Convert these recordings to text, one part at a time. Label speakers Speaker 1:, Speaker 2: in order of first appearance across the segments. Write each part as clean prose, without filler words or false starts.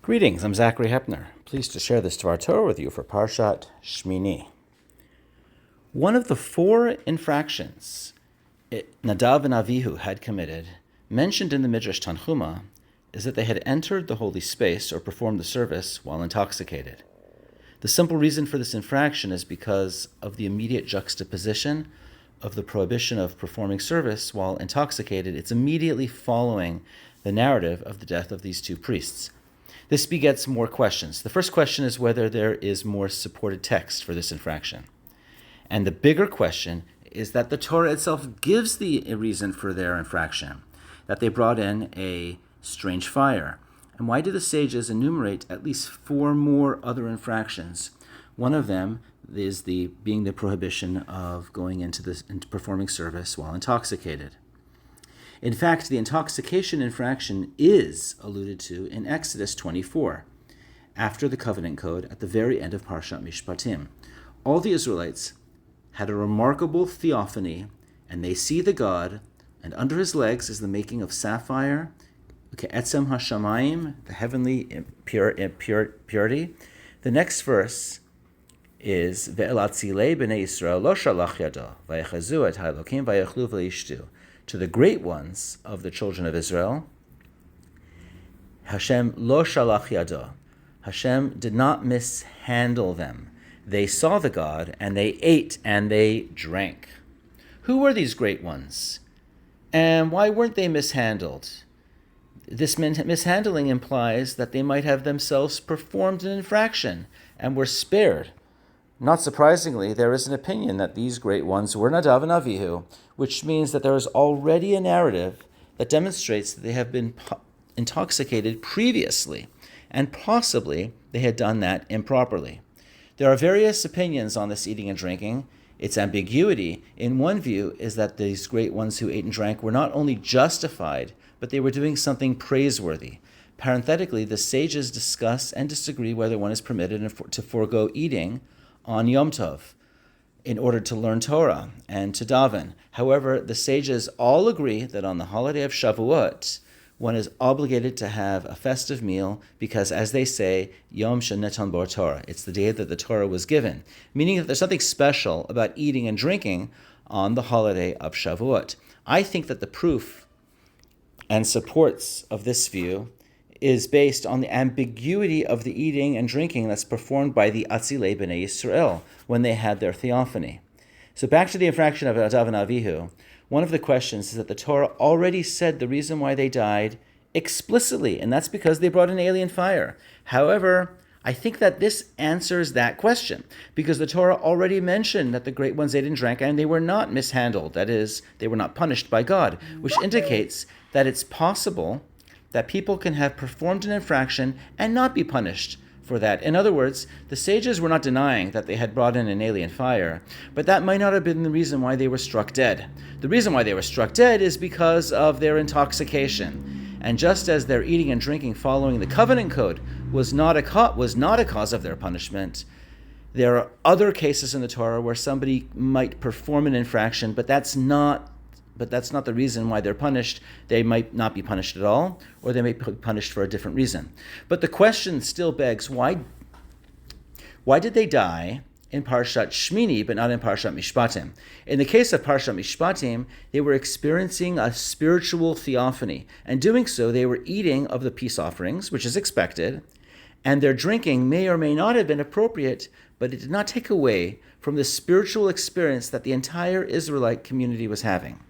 Speaker 1: Greetings, I'm Zachary Hepner. Pleased to share this Torah with you for Parashat Shmini. One of the 4 infractions Nadav and Avihu had committed, mentioned in the midrash townhuma, is that they had entered the holy space or performed the service while intoxicated. The simple reason for this infraction is because of the immediate juxtaposition of the prohibition of performing service while intoxicated. It's immediately following the narrative of the death of these 2 priests. This begets more questions. The first question is whether there is more supported text for this infraction. And the bigger question is that the Torah itself gives the reason for their infraction, that they brought in a strange fire. And why do the sages enumerate at least 4 more other infractions? One of them is being the prohibition of going into performing service while intoxicated. In fact, the intoxication infraction is alluded to in Exodus 24, after the covenant code at the very end of Parashat Mishpatim. All the Israelites had a remarkable theophany, and they see the God, and under his legs is the making of sapphire, etsam hashamayim, the heavenly purity. The next verse is ve'elatzilei b'nei Yisrael lo shalach yado vayechazu et ha'elokim vayechlu v'yishtu. To the great ones of the children of Israel, Hashem lo shalach yado. Hashem did not mishandle them. They saw the God, and they ate, and they drank. Who were these great ones? And why weren't they mishandled? This mishandling implies that they might have themselves performed an infraction and were spared. Not surprisingly, there is an opinion that these great ones were Nadav and Avihu, which means that there is already a narrative that demonstrates that they have been intoxicated previously, and possibly they had done that improperly. There are various opinions on this eating and drinking. Its ambiguity, in one view, is that these great ones who ate and drank were not only justified, but they were doing something praiseworthy. Parenthetically, the sages discuss and disagree whether one is permitted to forego eating on Yom Tov in order to learn Torah and to daven. However, the sages all agree that on the holiday of Shavuot, one is obligated to have a festive meal because, as they say, Yom Shenetan Bo Torah. It's the day that the Torah was given, meaning that there's something special about eating and drinking on the holiday of Shavuot. I think that the proof and supports of this view is based on the ambiguity of the eating and drinking that's performed by the Atzilei B'nei Yisrael when they had their theophany. So back to the infraction of Nadav and Avihu, one of the questions is that the Torah already said the reason why they died explicitly, and that's because they brought an alien fire. However, I think that this answers that question, because the Torah already mentioned that the great ones ate and drank, and they were not mishandled. That is, they were not punished by God, which indicates that it's possible that people can have performed an infraction and not be punished for that. In other words, the sages were not denying that they had brought in an alien fire, but that might not have been the reason why they were struck dead. The reason why they were struck dead is because of their intoxication. And just as their eating and drinking following the covenant code was not a cause of their punishment, there are other cases in the Torah where somebody might perform an infraction, but that's not the reason why they're punished. They might not be punished at all, or they may be punished for a different reason. But the question still begs, why did they die in Parashat Shmini, but not in Parashat Mishpatim? In the case of Parashat Mishpatim, they were experiencing a spiritual theophany, and doing so, they were eating of the peace offerings, which is expected, and their drinking may or may not have been appropriate, but it did not take away from the spiritual experience that the entire Israelite community was having.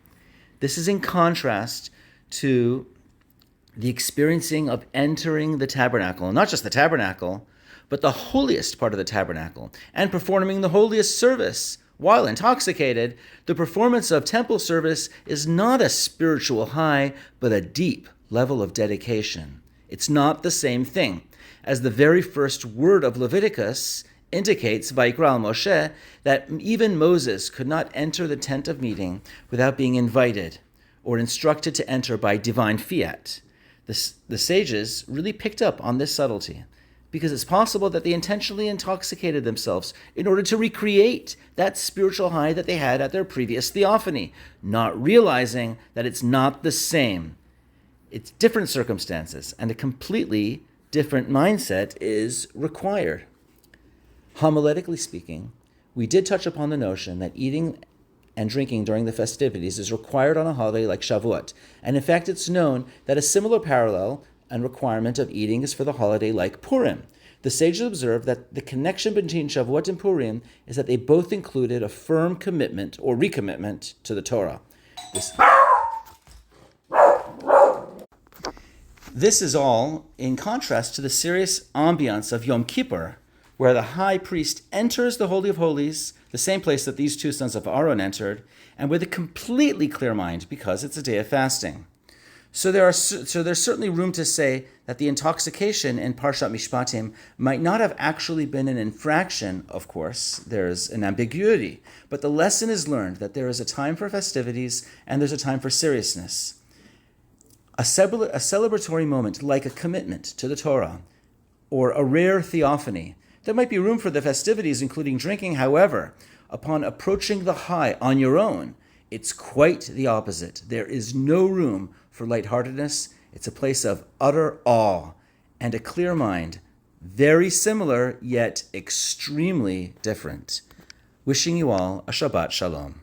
Speaker 1: This is in contrast to the experiencing of entering the tabernacle, and not just the tabernacle, but the holiest part of the tabernacle, and performing the holiest service while intoxicated. The performance of temple service is not a spiritual high, but a deep level of dedication. It's not the same thing. As the very first word of Leviticus indicates, Vayikra al Moshe, that even Moses could not enter the tent of meeting without being invited or instructed to enter by divine fiat. The sages really picked up on this subtlety, because it's possible that they intentionally intoxicated themselves in order to recreate that spiritual high that they had at their previous theophany, not realizing that it's not the same. It's different circumstances and a completely different mindset is required. Homiletically speaking, we did touch upon the notion that eating and drinking during the festivities is required on a holiday like Shavuot. And in fact, it's known that a similar parallel and requirement of eating is for the holiday like Purim. The sages observed that the connection between Shavuot and Purim is that they both included a firm commitment or recommitment to the Torah. This is all in contrast to the serious ambiance of Yom Kippur, where the high priest enters the Holy of Holies, the same place that these two sons of Aaron entered, and with a completely clear mind because it's a day of fasting. So there's certainly room to say that the intoxication in Parashat Mishpatim might not have actually been an infraction, of course. There's an ambiguity. But the lesson is learned that there is a time for festivities and there's a time for seriousness. A celebratory moment like a commitment to the Torah or a rare theophany. There might be room for the festivities, including drinking. However, upon approaching the high on your own, it's quite the opposite. There is no room for lightheartedness. It's a place of utter awe and a clear mind, very similar yet extremely different. Wishing you all a Shabbat Shalom.